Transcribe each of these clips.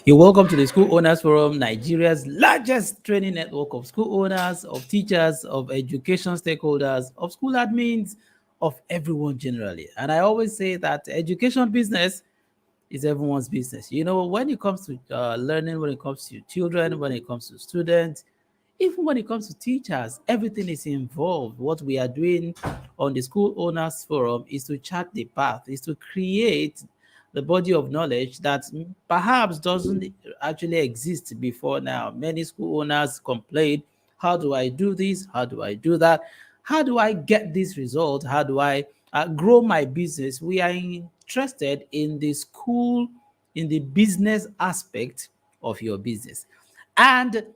You're welcome to the School Owners Forum, Nigeria's largest training network of school owners, of teachers, of education stakeholders, of school admins, of everyone generally. And I always say that education business is everyone's business. You know, when it comes to learning, when it comes to children, when it comes to students, even when it comes to teachers, everything is involved. What we are doing on the School Owners Forum is to chart the path, is to create the body of knowledge that perhaps doesn't actually exist before now. Many school owners complain, how do I do this? How do I do that? How do I get this result? How do I grow my business? We are interested in the school, in the business aspect of your business. And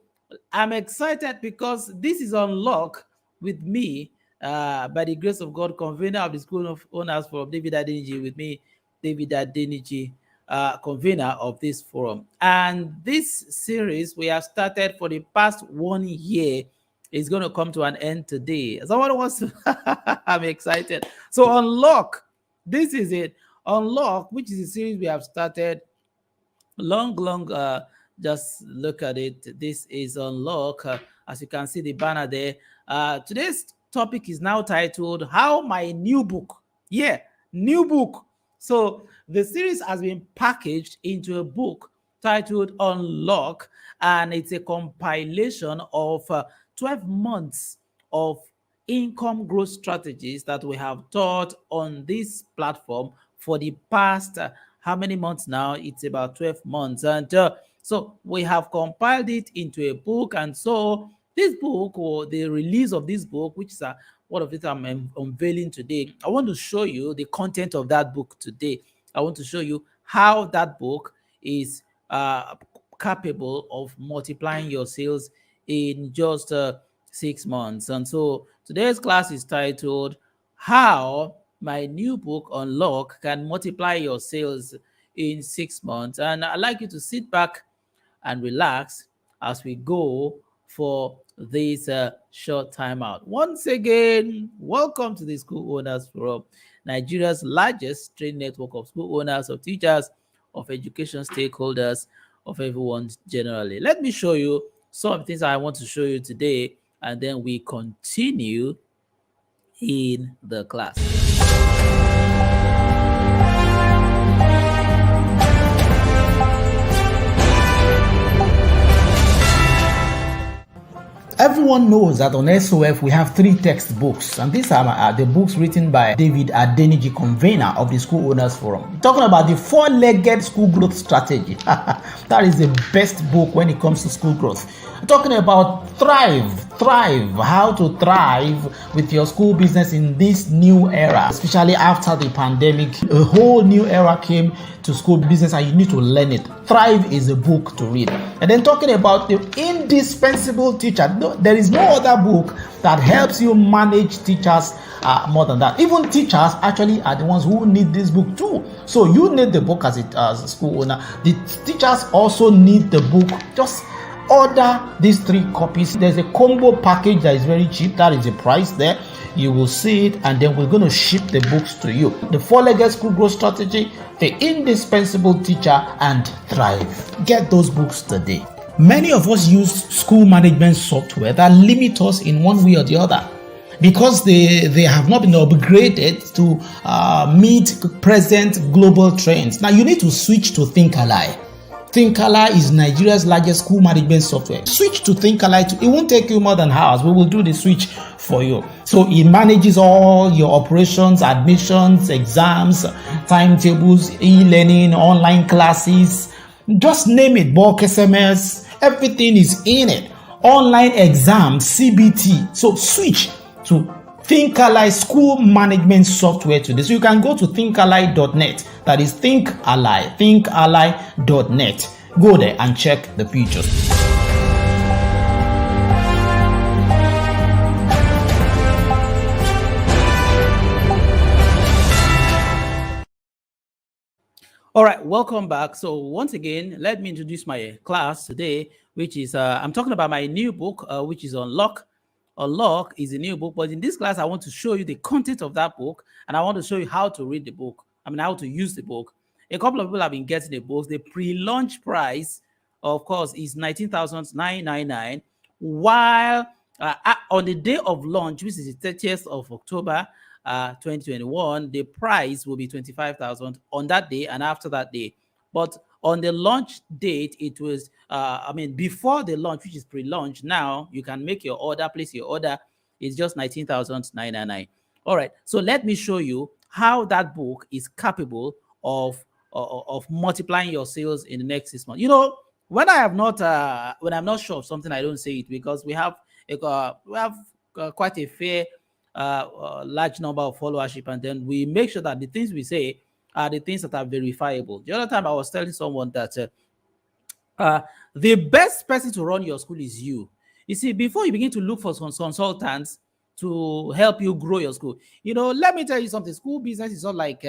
I'm excited because this is Unlock with me, by the grace of God, convener of the School of Owners Forum, David Adeniji, with me, David Adeniji, convener of this forum. And this series we have started for the past 1 year is going to come to an end today. Someone wants to, I'm excited. So Unlock, this is it. Unlock, which is a series we have started long, just look at it. This is Unlock. As you can see the banner there. Today's topic is now titled How My New Book. Yeah, new book. So the series has been packaged into a book titled Unlock, and it's a compilation of 12 months of income growth strategies that we have taught on this platform for the past how many months now? It's about 12 months. And so we have compiled it into a book. And so this book, or the release of this book, which is one of it I'm unveiling today, I want to show you the content of that book today. I want to show you how that book is capable of multiplying your sales in just 6 months. And so today's class is titled How My New Book Unlock Can Multiply Your Sales in 6 months. And I'd like you to sit back and relax as we go for this short time out. Once again, welcome to the School Owners Forum, Nigeria's largest training network of school owners, of teachers, of education stakeholders, of everyone generally. Let me show you some things I want to show you today, and then we continue in the class. Everyone knows that on SOF we have 3 textbooks, and these are the books written by David Adeniji, convener of the School Owners Forum. We're talking about the 4-legged school growth strategy. That is the best book when it comes to school growth. We're talking about Thrive, how to thrive with your school business in this new era, especially after the pandemic. A whole new era came to school business and you need to learn it. Thrive is a book to read. And then talking about the indispensable teacher, there is no other book that helps you manage teachers more than that. Even teachers actually are the ones who need this book too. So you need the book as a school owner. The teachers also need the book. Just order these 3 copies. There's a combo package that is very cheap. That is the price there. You will see it, and then we're going to ship the books to you. The 4-legged school growth strategy, the indispensable teacher, and Thrive. Get those books today. Many of us use school management software that limit us in one way or the other, because they have not been upgraded to meet present global trends. Now you need to switch to Thinkalai. Thinkalai is Nigeria's largest school management software. Switch to Thinkalai. It won't take you more than hours. We will do the switch for you. So it manages all your operations, admissions, exams, timetables, e-learning, online classes. Just name it. Bulk SMS. Everything is in it. Online exams, CBT. So switch to Thinkalai school management software today. So you can go to thinkalai.net. That is thinkalai.net. Go there and check the features. All right, welcome back. So once again, let me introduce my class today, which is I'm talking about my new book, which is Unlock. Unlock is a new book, but in this class, I want to show you the content of that book, and I want to show you how to read the book. How to use the book. A couple of people have been getting the books. The pre-launch price, of course, is 19,999, while on the day of launch, which is the 30th of October 2021, the price will be 25,000 on that day and after that day. But on the launch date, it was, before the launch, which is pre-launch, now you can make your order, place your order. It's just 19,999. All right, so let me show you how that book is capable of multiplying your sales in the next 6 months. When I'm not sure of something, I don't say it, because we have quite a fair large number of followership, and then we make sure that the things we say are the things that are verifiable. The other time I was telling someone that the best person to run your school is you. You see, before you begin to look for some consultants to help you grow your school, let me tell you something. School business is not like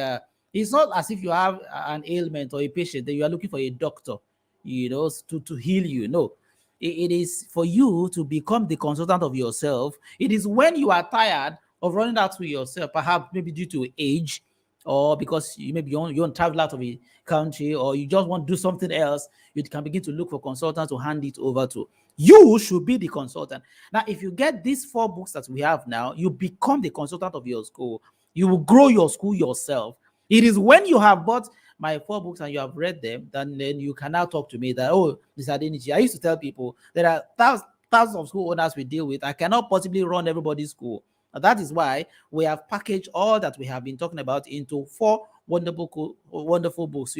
it's not as if you have an ailment or a patient that you are looking for a doctor, to heal you. No, it is for you to become the consultant of yourself. It is when you are tired of running that to yourself, perhaps maybe due to age, or because you want to travel out of the country, or you just want to do something else, you can begin to look for consultants to hand it over to. You should be the consultant. Now, if you get these 4 books that we have now, you become the consultant of your school. You will grow your school yourself. It is when you have bought my 4 books and you have read them, then you can now talk to me that, oh, Mr. Adenichi, I used to tell people there are thousands of school owners we deal with. I cannot possibly run everybody's school. And that is why we have packaged all that we have been talking about into 4 wonderful books.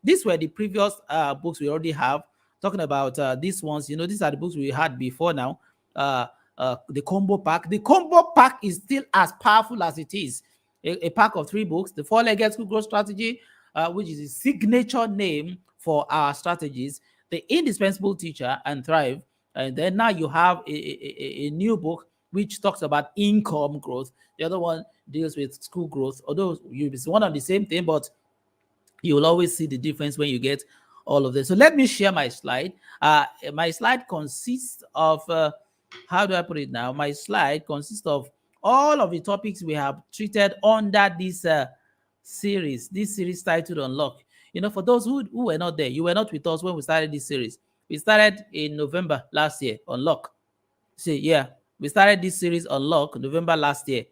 These were the previous books we already have. Talking about these ones, these are the books we had before now. The combo pack. The combo pack is still as powerful as it is. A pack of 3 books. The 4-legged school growth strategy, which is a signature name for our strategies. The indispensable teacher and Thrive. And then now you have a new book which talks about income growth. The other one deals with school growth. Although it's one of the same thing, but you will always see the difference when you get all of this. So let me share my slide. My slide consists of, how do I put it now? My slide consists of all of the topics we have treated under this series. This series titled Unlock. For those who were not there, you were not with us when we started this series. We started in November last year, Unlock. See, yeah, we started this series Unlock November last year,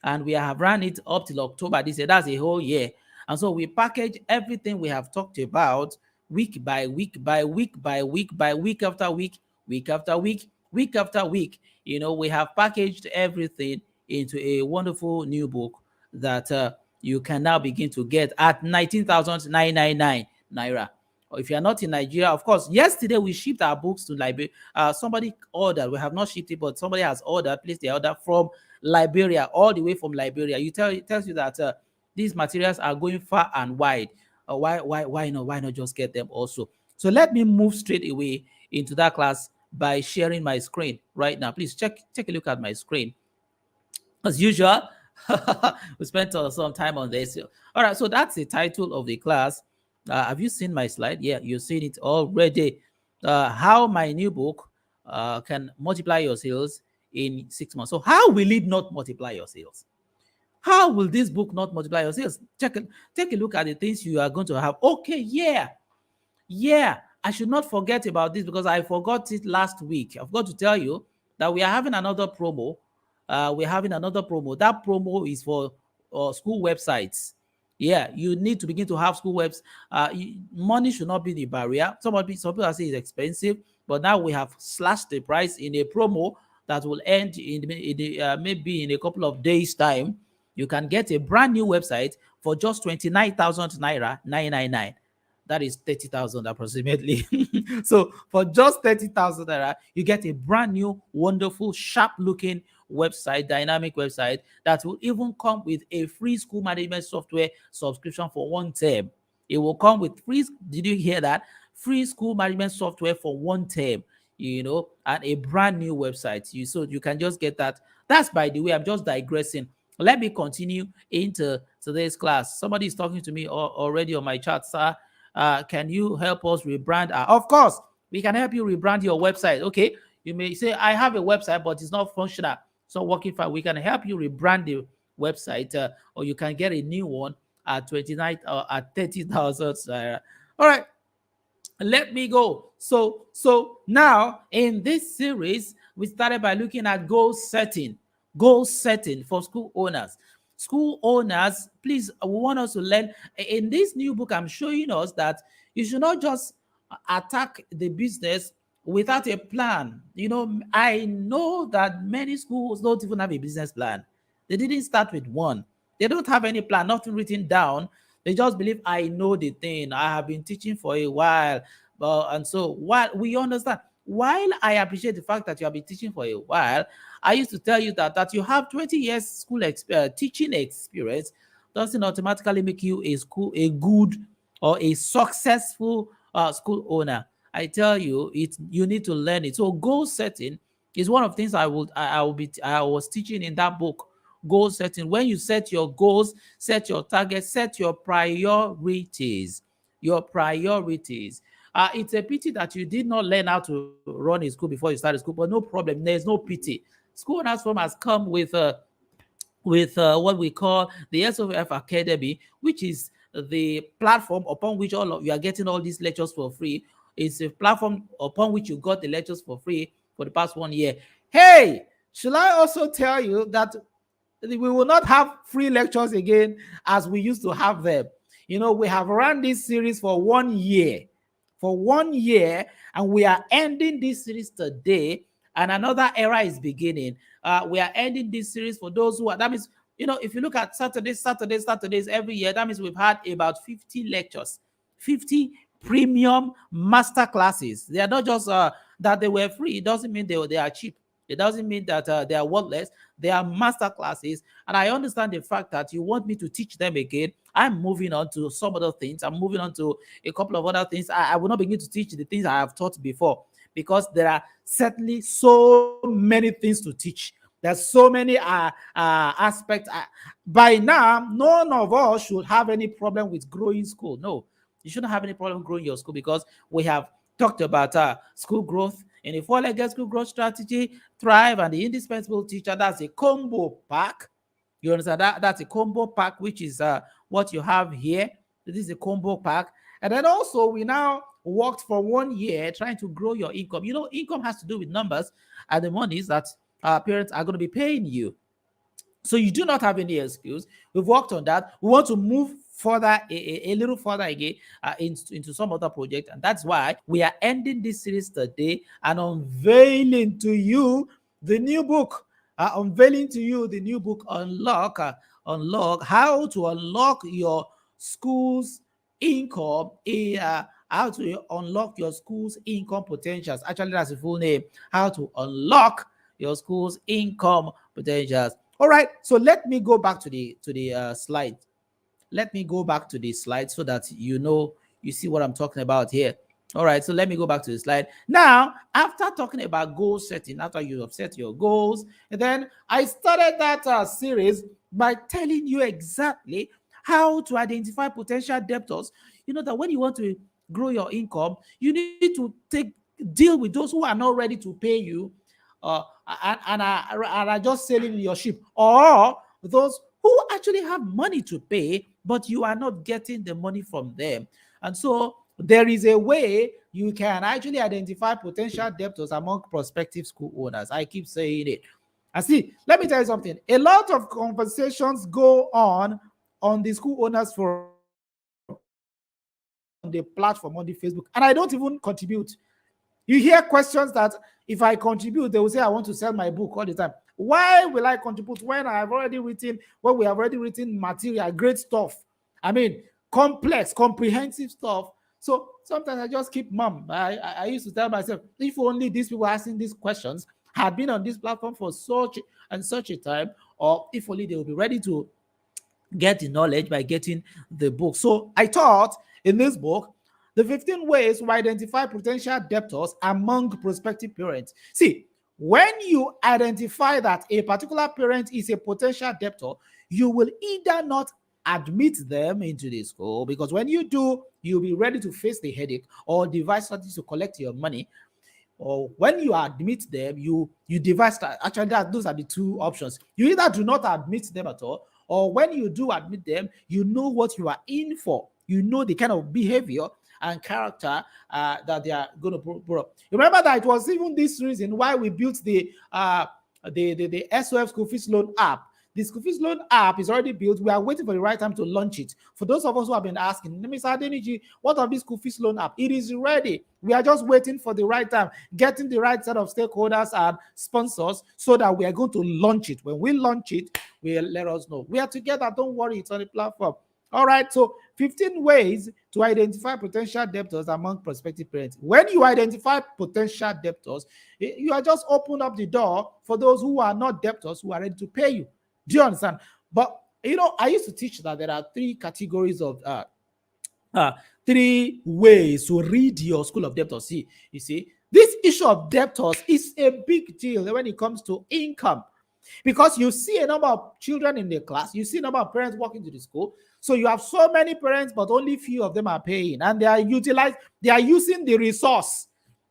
and we have run it up till October this year. That's a whole year. And so we package everything we have talked about week by week by week by week by week after week, week after week, week after week. We have packaged everything into a wonderful new book that you can now begin to get at 19,999 naira. Or if you are not in Nigeria, of course, yesterday we shipped our books to Liberia. Somebody ordered. We have not shipped it, but somebody has placed the order from Liberia, all the way from Liberia. It tells you that these materials are going far and wide. Why not just get them also? So let me move straight away into that class by sharing my screen right now. Please take a look at my screen. As usual, we spent some time on this. All right, so that's the title of the class. Have you seen my slide? Yeah, you've seen it already. How my new book can multiply your sales in 6 months. So how will it not multiply your sales? How will this book not multiply your sales? Take a look at the things you are going to have. Okay, yeah. I should not forget about this because I forgot it last week. I've got to tell you that we are having another promo. We're having another promo. That promo is for school websites. Yeah, you need to begin to have school webs. Money should not be the barrier. Some people are saying it's expensive, but now we have slashed the price in a promo that will end maybe in a couple of days' time. You can get a brand new website for just 29,000 naira 999. That is 30,000 approximately. So for just 30,000 naira, you get a brand new, wonderful, sharp-looking website, dynamic website that will even come with a free school management software subscription for 1 term. It will come with free. Did you hear that? Free school management software for 1 term. And a brand new website. So you can just get that. That's, by the way, I'm just digressing. Let me continue into today's class. Somebody is talking to me already on my chat, sir. Can you help us rebrand? Of course, we can help you rebrand your website. Okay, you may say, I have a website, but it's not functional. So working fine. We can help you rebrand the website, or you can get a new one at 29 or at 30,000 naira. All right, let me go. So now in this series, we started by looking at goal setting for school owners. School owners, please, we want us to learn. In this new book, I'm showing us that you should not just attack the business without a plan. I know that many schools don't even have a business plan. They didn't start with one. They don't have any plan, nothing written down. They just believe, I know the thing. I have been teaching for a while. And so while we understand, while I appreciate the fact that you have been teaching for a while, I used to tell you that you have 20 years teaching experience doesn't automatically make you a good or a successful school owner. I tell you, you need to learn it. So goal setting is one of the things I was teaching in that book. Goal setting. When you set your goals, set your targets, set your priorities. Your priorities. It's a pity that you did not learn how to run a school before you started school, but no problem. There's no pity. School Owners Forum has come with what we call the SOF Academy, which is the platform upon which all of you are getting all these lectures for free. It's a platform upon which you got the lectures for free for the past 1 year. Hey, should I also tell you that we will not have free lectures again as we used to have them? We have run this series for 1 year. For 1 year, and we are ending this series today, and another era is beginning. We are ending this series for those who are, that means, if you look at Saturdays every year, that means we've had about 50 lectures, 50 premium master classes. They are not just that they were free. It doesn't mean they are cheap. It doesn't mean that they are worthless. They are master classes. And I understand the fact that you want me to teach them again. I'm moving on to some other things. I'm moving on to a couple of other things. I will not begin to teach the things I have taught before, because there are certainly so many things to teach. There's so many aspects. By now, none of us should have any problem with growing school. No, you shouldn't have any problem growing your school, because we have talked about school growth in a four-legged school growth strategy, Thrive, and the indispensable teacher. That's a combo pack. You understand that? That's a combo pack, which is what you have here. This is a combo pack. And then also, we now worked for 1 year trying to grow your income. Income has to do with numbers and the monies that parents are going to be paying you. So you do not have any excuse. We've worked on that. We want to move further, a little further again into some other project. And that's why we are ending this series today and unveiling to you the new book. Unlock how to unlock your school's income, how to unlock your school's income potentials. Actually, that's the full name. How to unlock your school's income potentials. All right, so let me go back to the slide. Let me go back to the slide so that you see what I'm talking about here. All right, so let me go back to the slide. Now, after talking about goal setting, after you have set your goals, and then I started that series by telling you exactly how to identify potential debtors. That when you want to grow your income, you need to deal with those who are not ready to pay you, and are just selling your ship, or those who actually have money to pay, but you are not getting the money from them. And so there is a way you can actually identify potential debtors among prospective school owners. I keep saying it. And see, let me tell you something. A lot of conversations go on the School Owners Forum, on the platform, on the Facebook, and I don't even contribute. You hear questions that if I contribute, they will say, I want to sell my book all the time. Why will I contribute when we have already written material, great stuff? I mean, complex, comprehensive stuff. So sometimes I just keep mum. I used to tell myself, if only these people asking these questions had been on this platform for such a time, or if only they will be ready to get the knowledge by getting the book. So I taught in this book the 15 ways to identify potential debtors among prospective parents. See, when you identify that a particular parent is a potential debtor, you will either not admit them into the school, because when you do, you'll be ready to face the headache, or devise strategies to collect your money. Or when you admit them, you devise. Actually, those are the two options. You either do not admit them at all, or when you do admit them, you know what you are in for. You know the kind of behavior and character that they are going to put up. Remember that it was even this reason why we built the SOF School Fees Loan app. The School Fees Loan app is already built. We are waiting for the right time to launch it. For those of us who have been asking, Mr. Adeniji, what of this School Fees Loan app? It is ready. We are just waiting for the right time, getting the right set of stakeholders and sponsors so that we are going to launch it. When we launch it, we'll let us know. We are together. Don't worry. It's on the platform. All right, so 15 ways to identify potential debtors among prospective parents. When you identify potential debtors, you are just open up the door for those who are not debtors who are ready to pay you. Do you understand? But, I used to teach that there are three categories of, 3 ways to read your school of debtors. See, you see, this issue of debtors is a big deal when it comes to income. Because you see a number of children in the class, you see a number of parents walking to the school. So you have so many parents, but only few of them are paying, and they are using the resource.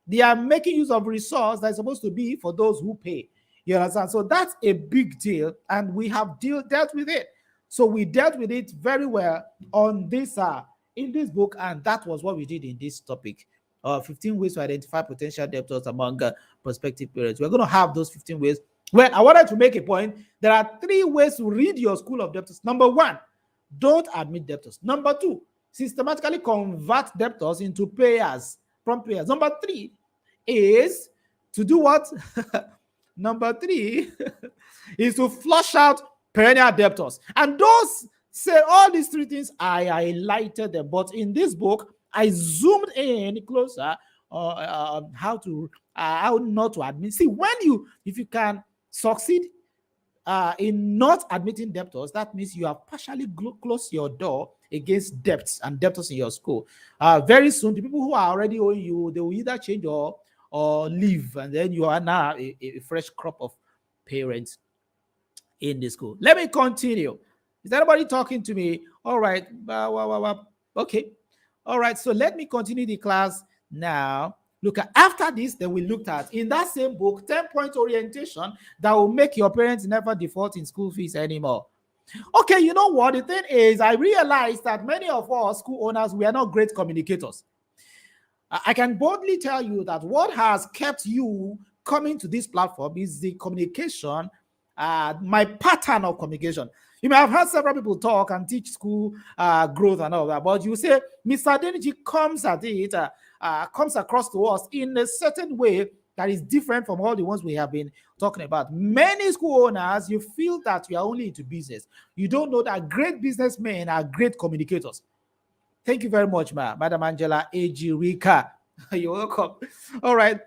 They are making use of resource that is supposed to be for those who pay. You understand? So that's a big deal, and we have dealt with it. So we dealt with it very well on this in this book, and that was what we did in this topic. 15 ways to identify potential debtors among prospective parents. We're going to have those 15 ways. Well, I wanted to make a point. There are 3 ways to read your school of debtors. Number 1, don't admit debtors. Number 2, systematically convert debtors into payers, prompt payers. Number 3 is to do what? Number 3 is to flush out perennial debtors. And those say all these 3 things, I highlighted them. But in this book, I zoomed in closer on how not to admit. See, if you can succeed in not admitting debtors, that means you have partially closed your door against debts and debtors in your school. Very soon, the people who are already owing you, they will either change or leave, and then you are now a fresh crop of parents in the school. Let me continue. Is anybody talking to me? All right. Okay. All right. So let me continue the class now. Look at after this, then we looked at in that same book 10-point orientation that will make your parents never default in school fees anymore. Okay, you know what? The thing is, I realized that many of us school owners, we are not great communicators. I can boldly tell you that what has kept you coming to this platform is the communication, my pattern of communication. You may have heard several people talk and teach school growth and all that, but you say Mr. Adeniji comes at it, comes across to us in a certain way that is different from all the ones we have been talking about. Many school owners, you feel that you are only into business. You don't know that great businessmen are great communicators. Thank you very much, Madam Angela A.G. Rika. You're welcome. All right.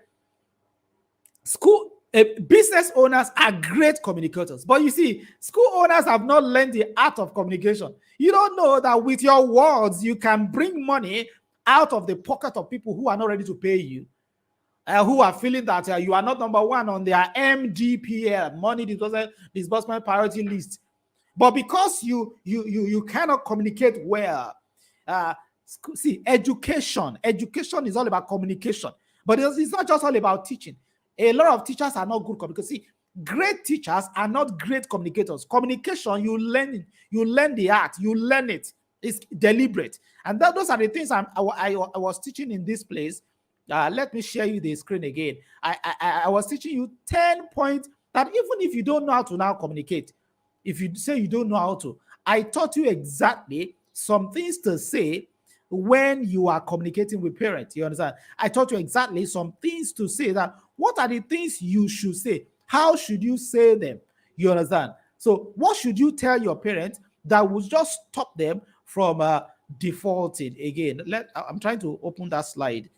Business owners are great communicators. But you see, school owners have not learned the art of communication. You don't know that with your words, you can bring money out of the pocket of people who are not ready to pay you, who are feeling that you are not number 1 on their MDPL, money disbursement priority list. But because you cannot communicate well, see, education is all about communication, but it's not just all about teaching. A lot of teachers are not good communicators. See, great teachers are not great communicators. Communication, you learn the art, you learn it. It's deliberate, and those are the things I was teaching in this place. Let me share you the screen again. I was teaching you 10 points that even if you don't know how to now communicate, if you say you don't know how to, I taught you exactly some things to say when you are communicating with parents. You understand? I taught you exactly some things to say. That what are the things you should say? How should you say them? You understand? So what should you tell your parents that will just stop them from defaulting? Again, I'm trying to open that slide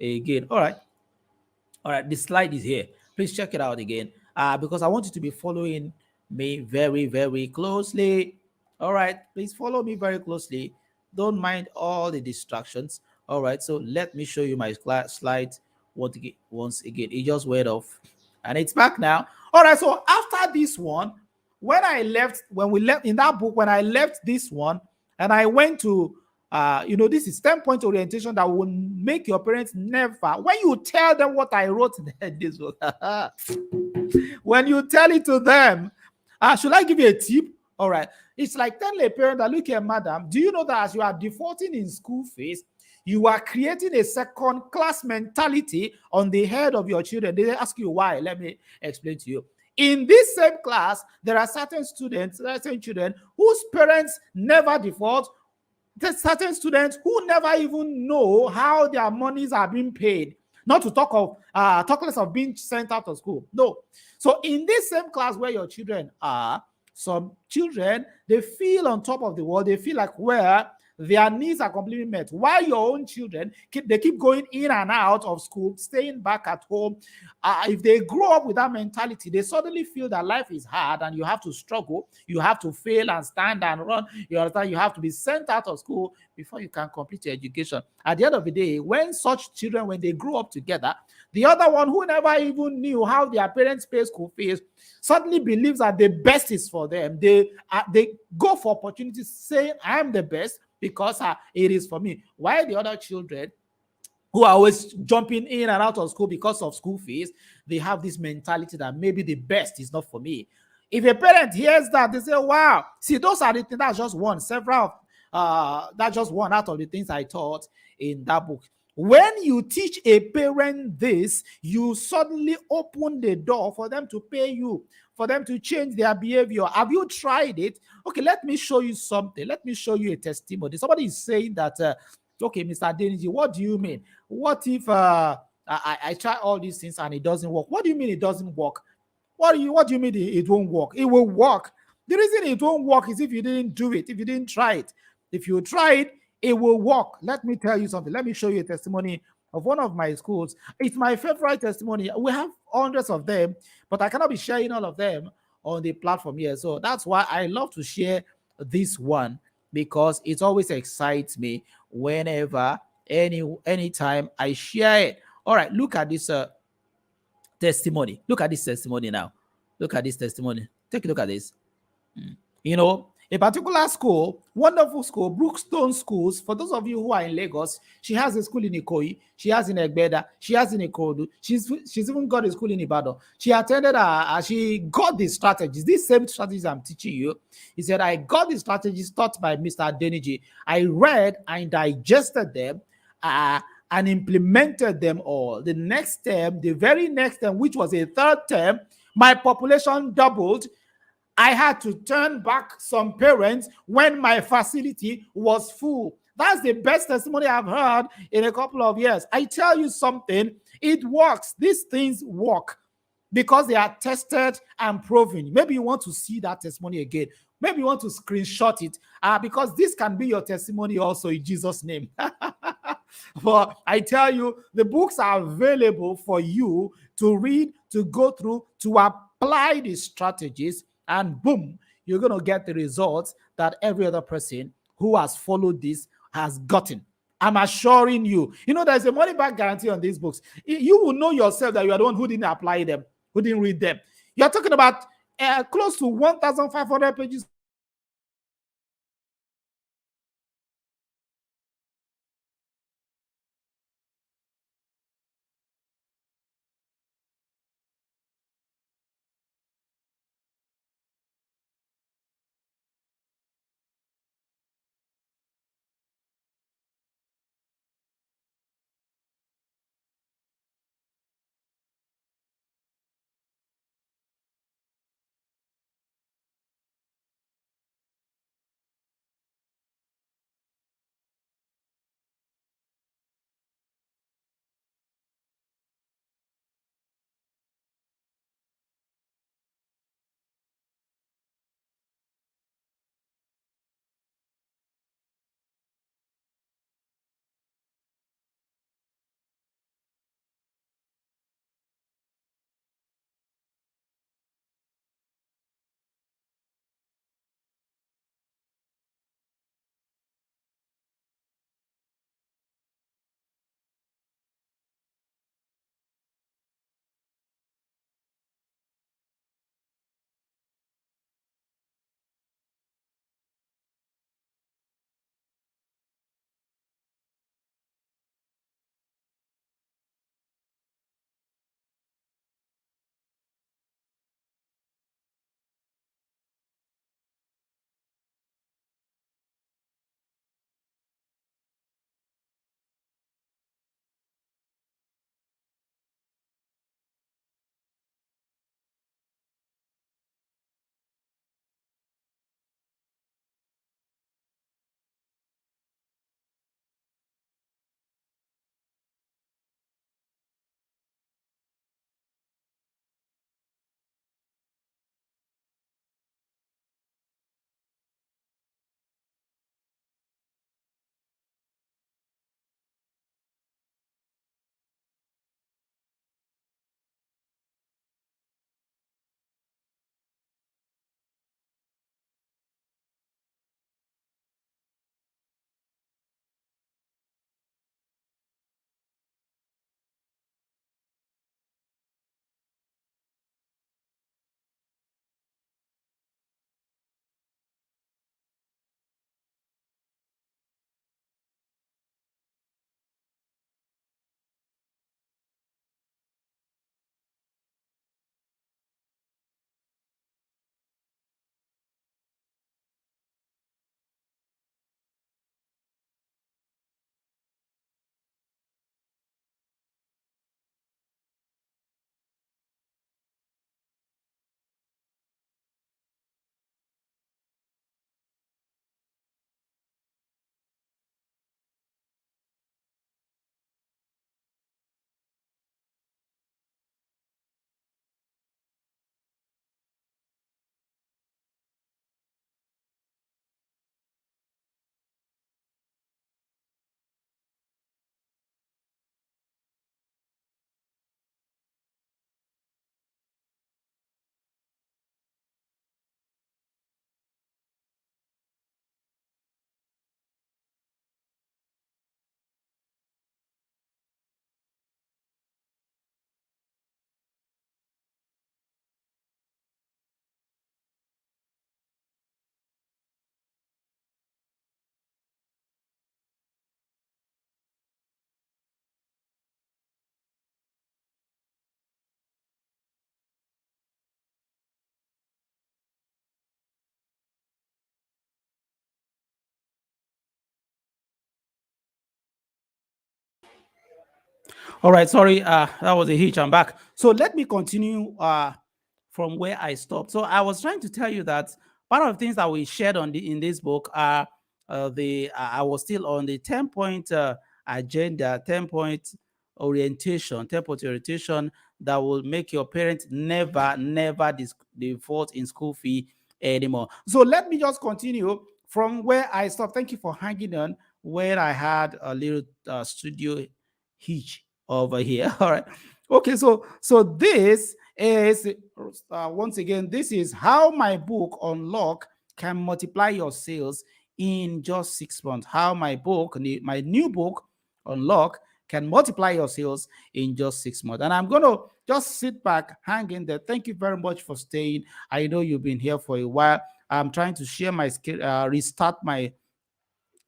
again. All right, the slide is here. Please check it out again, because I want you to be following me very, very closely. All right, please follow me very closely. Don't mind all the distractions. All right, so let me show you my slide once again. It just went off and it's back now. All right, so after this one, when we left in that book, when I left this one and I went to this is 10-point orientation that will make your parents never, when you tell them what I wrote in this book, when you tell it to them, should I give you a tip? All right, It's like telling a parent that, look here, madam, do you know that as you are defaulting in school fees, you are creating a second class mentality on the head of your children? They ask you why. Let me explain to you. In this same class, there are certain children whose parents never default. There's certain students who never even know how their monies are being paid. Not to talk less of being sent out of school. No. So in this same class where your children are, some children, they feel on top of the world. They feel like where their needs are completely met. While your own children keep going in and out of school, staying back at home. If they grow up with that mentality, they suddenly feel that life is hard and you have to struggle, you have to fail and stand and run. You understand? You have to be sent out of school before you can complete your education. At the end of the day, when such children, when they grow up together, the other one who never even knew how their parents pay school fees suddenly believes that the best is for them. They go for opportunities saying, I'm the best because it is for me. While the other children who are always jumping in and out of school because of school fees, they have this mentality that maybe the best is not for me. If a parent hears that, they say, wow, see, those are the things, that's just one, that's just one out of the things I taught in that book. When you teach a parent this, you suddenly open the door for them to pay you, for them to change their behavior. Have you tried it? Okay, let me show you something. Let me show you a testimony. Somebody is saying that, okay, Mr. Deniji, what do you mean? What if I try all these things and it doesn't work? What do you mean it doesn't work? What do you mean it won't work? It will work. The reason it won't work is if you didn't do it, if you didn't try it. If you try it, it will work. Let me tell you something. Let me show you a testimony of one of my schools. It's my favorite testimony. We have hundreds of them, but I cannot be sharing all of them on the platform here. So that's why I love to share this one, because it always excites me whenever anytime I share it. All right, look at this testimony. Look at this testimony now. Look at this testimony. Take a look at this. You know, a particular school, wonderful school, Brookstone Schools. For those of you who are in Lagos, she has a school in Ikoyi, she has in Egbeda, she has in Ikorodu, she's even got a school in Ibadan. She attended, she got the strategies, these same strategies I'm teaching you. He said, I got the strategies taught by Mr. Deniji. I read and digested them, and implemented them all. The next term, the very next term, which was a third term, my population doubled. I had to turn back some parents when my facility was full. That's the best testimony I've heard in a couple of years. I tell you something, it works. These things work because they are tested and proven. Maybe you want to see that testimony again. Maybe you want to screenshot it, because this can be your testimony also in Jesus' name. But I tell you, the books are available for you to read, to go through, to apply the strategies, and boom, you're going to get the results that every other person who has followed this has gotten. I'm assuring you. You know, there's a money back guarantee on these books. You will know yourself that you are the one who didn't apply them, who didn't read them. You're talking about close to 1,500 pages All right, sorry, that was a hitch. I'm back. So let me continue From where I stopped. So I was trying to tell you that part of the things that we shared in this book are I was still on the 10-point agenda, 10-point orientation, 10-point orientation that will make your parents never default in school fee anymore. So let me just continue from where I stopped. Thank you for hanging on where I had a little studio hitch over here. All right. Okay. So this is once again, this is how my book Unlock can multiply your sales in just 6 months. How my new book Unlock can multiply your sales in just 6 months. And I'm going to just sit back, hang in there. Thank you very much for staying. I know you've been here for a while. I'm trying to share my screen, restart my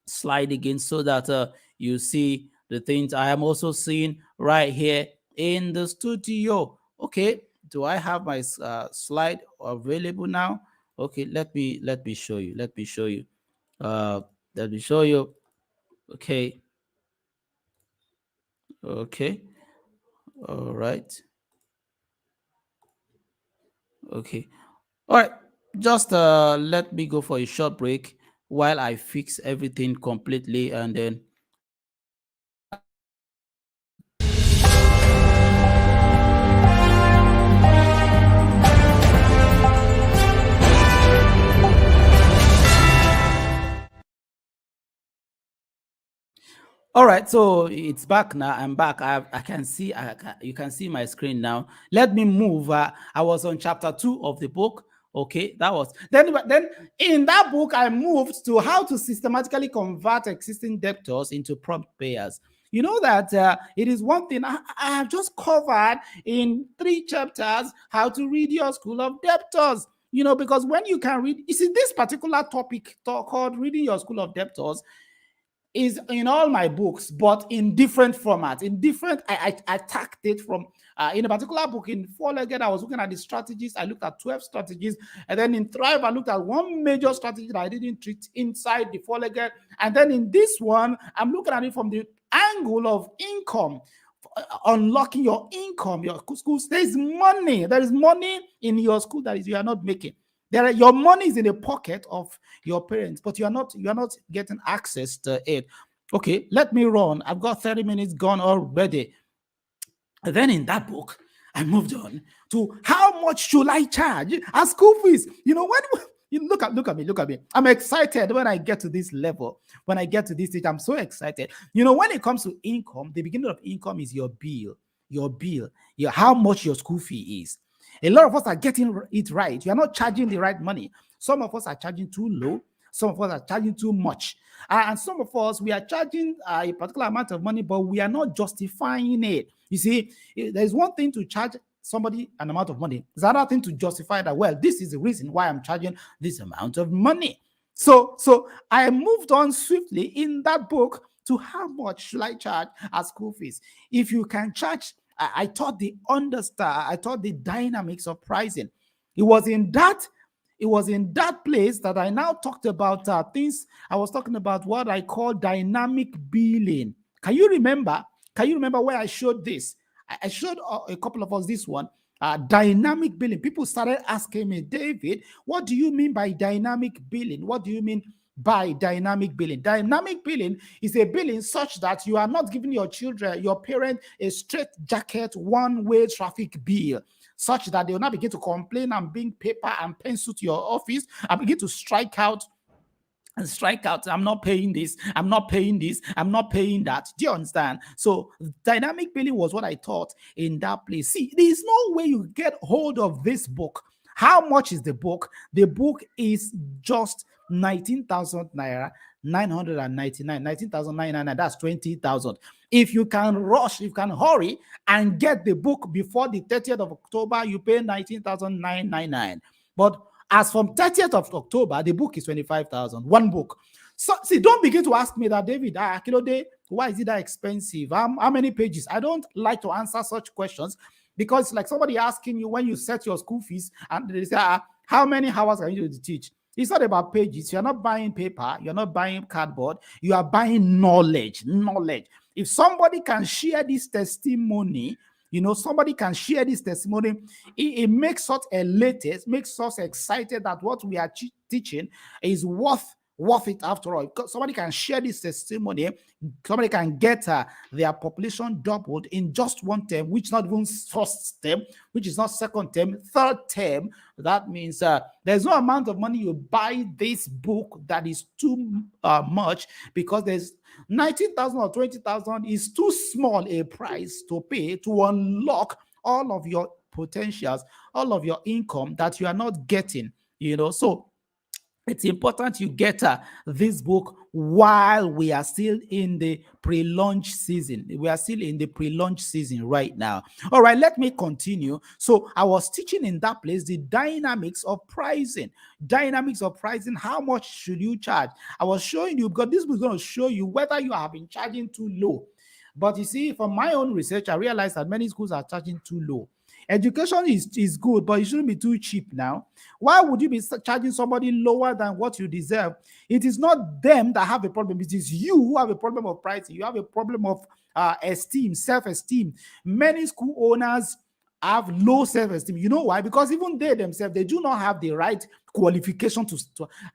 slide again so that you see the things I am also seeing right here in the studio. Okay, do I have my slide available now? Okay, let me show you. Let me show you. Let me show you. Okay. Okay. All right. Okay. All right. Just let me go for a short break while I fix everything completely, and then all right, so it's back now. I'm back. I can see. You can see my screen now. Let me move. I was on chapter 2 of the book. Okay, that was then. In that book, I moved to how to systematically convert existing debtors into prompt payers. You know that it is one thing I have just covered in 3 chapters how to read your school of debtors. You know, because when you can read, you see, this particular topic called reading your school of debtors is in all my books, but in different formats, in different, I attacked it from, in a particular book, in Four-Legged, I was looking at the strategies, I looked at 12 strategies, and then in Thrive, I looked at one major strategy that I didn't treat inside the Four-Legged, and then in this one, I'm looking at it from the angle of income, unlocking your income, your school. There is money in your school that you are not making. Your money is in the pocket of your parents, but you are not getting access to it. Okay, let me run. I've got 30 minutes gone already. And then in that book, I moved on to how much should I charge as school fees? You know, when you look at me. I'm excited when I get to this level. When I get to this stage, I'm so excited. You know, when it comes to income, the beginning of income is your bill, how much your school fee is. A lot of us are getting it right. You are not charging the right money. Some of us are charging too low. Some of us are charging too much. And some of us, we are charging a particular amount of money, but we are not justifying it. You see, there's one thing to charge somebody an amount of money. There's another thing to justify that, well, this is the reason why I'm charging this amount of money. So I moved on swiftly in that book to how much should I charge as school fees. If you can charge, I taught the dynamics of pricing. It was in that place that I now talked about things. I was talking about what I call dynamic billing. Can you remember where I showed this? I showed a couple of us this one. Dynamic billing. People started asking me, David, what do you mean by dynamic billing? What do you mean by dynamic billing? Dynamic billing is a billing such that you are not giving your parent, a straight jacket, one-way traffic bill, such that they will not begin to complain and bring paper and pencil to your office and begin to strike out. I'm not paying this, I'm not paying that. Do you understand? So dynamic billing was what I taught in that place. See, there's no way you get hold of this book. How much is the book? The book is just 19,000 naira, 999, 19,999. That's 20,000. If you can rush, you can hurry and get the book before the 30th of October, you pay 19,999. But as from 30th of October, the book is 25,000. One book. So see, don't begin to ask me that, David, why is it that expensive? How many pages? I don't like to answer such questions because like somebody asking you when you set your school fees and they say, how many hours are you to teach? It's not about pages. You're not buying paper. You're not buying cardboard. You are buying knowledge. If somebody can share this testimony, somebody can share this testimony, it makes us elated, makes us excited that what we are teaching is worth it after all. Because somebody can share this testimony, somebody can get their population doubled in just one term, which is not even first term, which is not second term, third term. That means there's no amount of money you buy this book that is too much, because there's 19,000 or 20,000 is too small a price to pay to unlock all of your potentials, all of your income that you are not getting. So it's important you get this book while we are still in the pre-launch season. We are still in the pre-launch season right now. All right, let me continue. So I was teaching in that place the dynamics of pricing. Dynamics of pricing. How much should you charge? I was showing you, because this was going to show you whether you have been charging too low. But you see, from my own research, I realized that many schools are charging too low. Education is good, but it shouldn't be too cheap now. Why would you be charging somebody lower than what you deserve? It is not them that have a problem. It is you who have a problem of pricing. You have a problem of esteem, self-esteem. Many school owners have low self-esteem. You know why? Because even they themselves, they do not have the right qualification to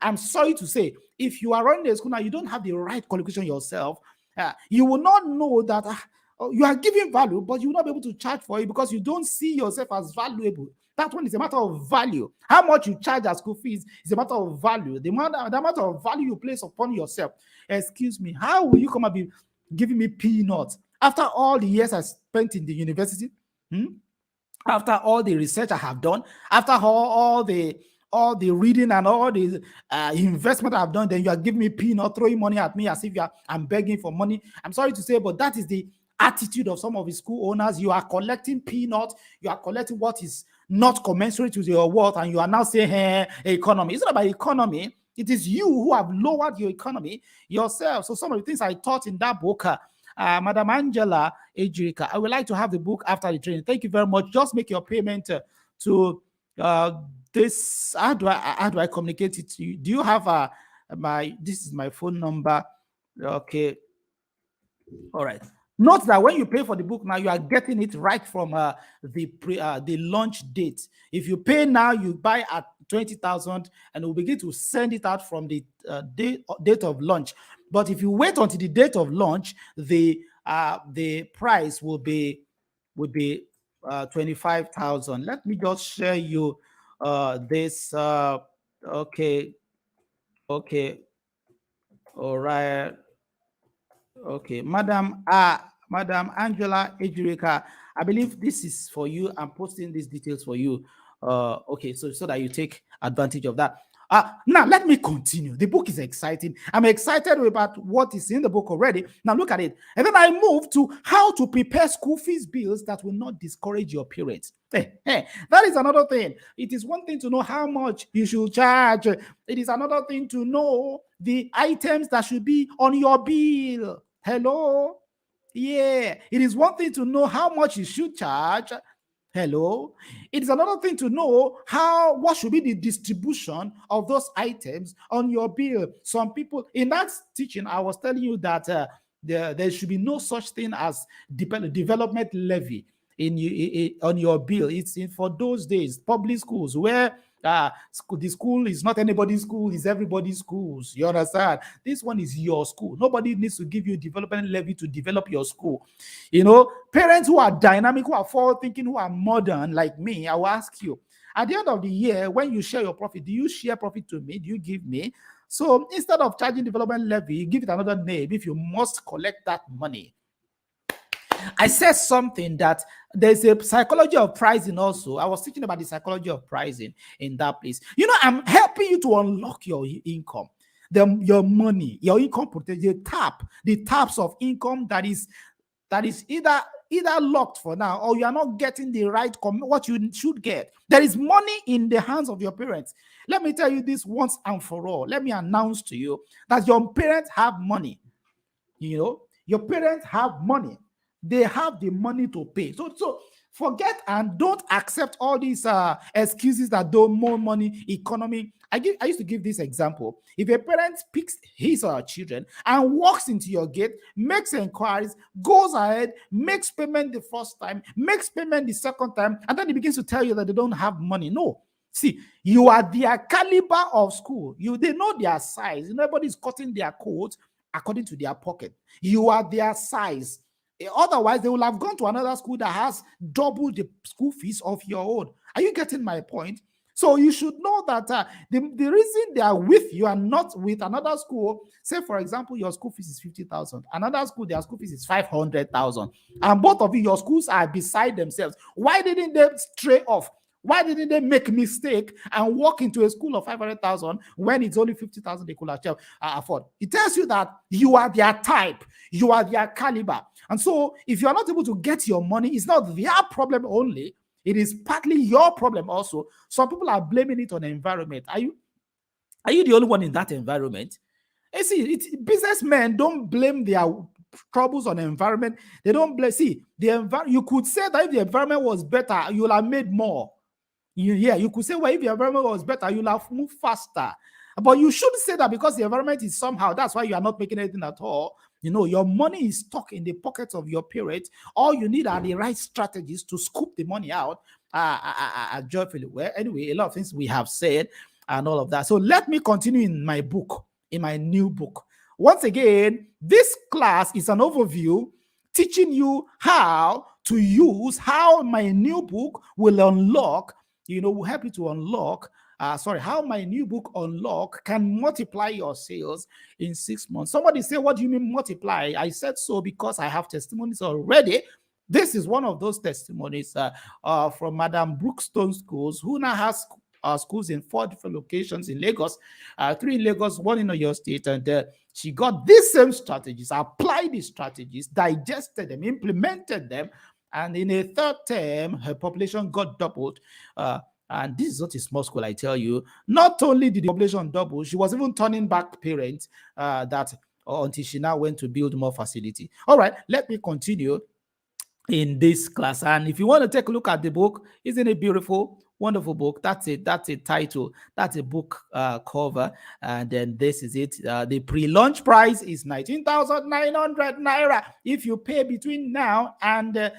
I'm sorry to say, if you are running a school now, you don't have the right qualification yourself. You will not know that you are giving value, but you will not be able to charge for it because you don't see yourself as valuable. That one is a matter of value. How much you charge as school fees is a matter of value. The amount of value you place upon yourself. Excuse me, how will you come and be giving me peanuts after all the years I spent in the university? After all the research I have done, after all the reading and all the investment I've done, then you are giving me peanut, throwing money at me as if I'm begging for money. I'm sorry to say, but that is the attitude of some of the school owners. You are collecting peanuts, you are collecting what is not commensurate with your worth, and you are now saying, hey, economy. It's not about economy. It is you who have lowered your economy yourself. So some of the things I taught in that book, Madam Angela Ejirika, I would like to have the book after the training. Thank you very much. Just make your payment to this. How do I communicate it to you? Do you have this is my phone number? Okay. All right. Note that when you pay for the book now, you are getting it right from the launch date. If you pay now, you buy at 20,000, and we'll begin to send it out from the date of launch. But if you wait until the date of launch, the price will be 25,000. Let me just share you this. Okay. All right. Okay, Madam Angela Ejirika, I believe this is for you. I'm posting these details for you. Okay, so that you take advantage of that. Now let me continue. The book is exciting. I'm excited about what is in the book already. Now look at it. And then I move to how to prepare school fees bills that will not discourage your parents. That is another thing. It is one thing to know how much you should charge. It is another thing to know the items that should be on your bill. Hello? Yeah. It is one thing to know how much you should charge. Hello. It is another thing to know what should be the distribution of those items on your bill. Some people in that teaching, I was telling you that there should be no such thing as development levy on your bill. It's for those days, public schools where the school is not anybody's school, it's everybody's schools. You understand? This one is your school. Nobody needs to give you development levy to develop your school. Parents who are dynamic, who are forward thinking, who are modern like me, I will ask you, at the end of the year, when you share your profit, do you share profit to me? Do you give me? So instead of charging development levy, give it another name if you must collect that money. I said something that there's a psychology of pricing also. I was teaching about the psychology of pricing in that place. I'm helping you to unlock your income, your money, your income potential, the taps of income that is either locked for now, or you are not getting the right what you should get. There is money in the hands of your parents. Let me tell you this once and for all. Let me announce to you that your parents have money. Your parents have money. They have the money to pay. So Forget and don't accept all these excuses that don't more money, economy. I used to give this example. If a parent picks his or her children and walks into your gate, makes inquiries, goes ahead, makes payment the first time, makes payment the second time, and then he begins to tell you that they don't have money. No. See, you are their caliber of school. They know their size. Nobody's cutting their coat according to their pocket. You are their size. Otherwise, they will have gone to another school that has double the school fees of your own. Are you getting my point? So you should know that the reason they are with you and not with another school, say for example, your school fees is 50,000, another school, their school fees is 500,000, and both of you, your schools are beside themselves. Why didn't they stray off? Why didn't they make a mistake and walk into a school of 500,000 when it's only 50,000 they could afford? It tells you that you are their type, you are their caliber. And so if you are not able to get your money, it's not their problem only. It is partly your problem also. Some people are blaming it on the environment. Are you the only one in that environment? You see, businessmen don't blame their troubles on the environment. They don't blame. See, you could say that if the environment was better, you will have made more. You could say, well, if the environment was better, you'll have moved faster. But you shouldn't say that because the environment is somehow, that's why you are not making anything at all. Your money is stuck in the pockets of your parents. All you need are the right strategies to scoop the money out joyfully. Well, anyway, a lot of things we have said and all of that. So let me continue in my book, in my new book. Once again, this class is an overview teaching you how my new book will unlock, will help you to unlock how my new book Unlock can multiply your sales in 6 months. Somebody say, what do you mean multiply? I said so because I have testimonies already. This is one of those testimonies from Madam Brookstone Schools, who now has schools in 4 different locations in Lagos, 3 in Lagos, 1 in Oyo State, and she got these same strategies, applied these strategies, digested them, implemented them, and in a 3rd term, her population got doubled. And this is not a small school, I tell you. Not only did the population double, she was even turning back parents until she now went to build more facility. All right, let me continue in this class. And if you want to take a look at the book, isn't it beautiful? Wonderful book. That's a title. That's a book cover. And then this is it. The pre-launch price is 19,900 naira. If you pay between now and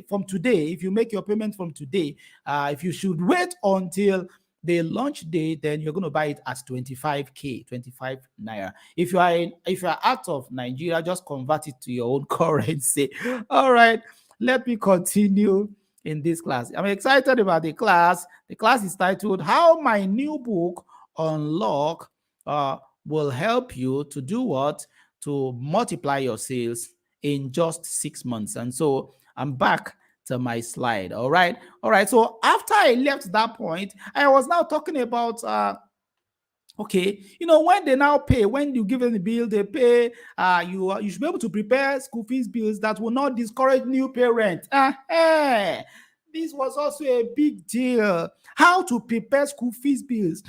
from today, if you make your payment from today, if you should wait until the launch day, then you're going to buy it as 25 naira. If you are out of Nigeria, just convert it to your own currency. All right, let me continue in this class. I'm excited about the class. The class is titled How My New Book Unlock Will Help You to do what? To multiply your sales in just 6 months. And so I'm back to my slide. All right. So after I left that point, I was now talking about okay, when they now pay, when you give them the bill, they pay, you should be able to prepare school fees bills that will not discourage new parents. This was also a big deal. How to prepare school fees bills,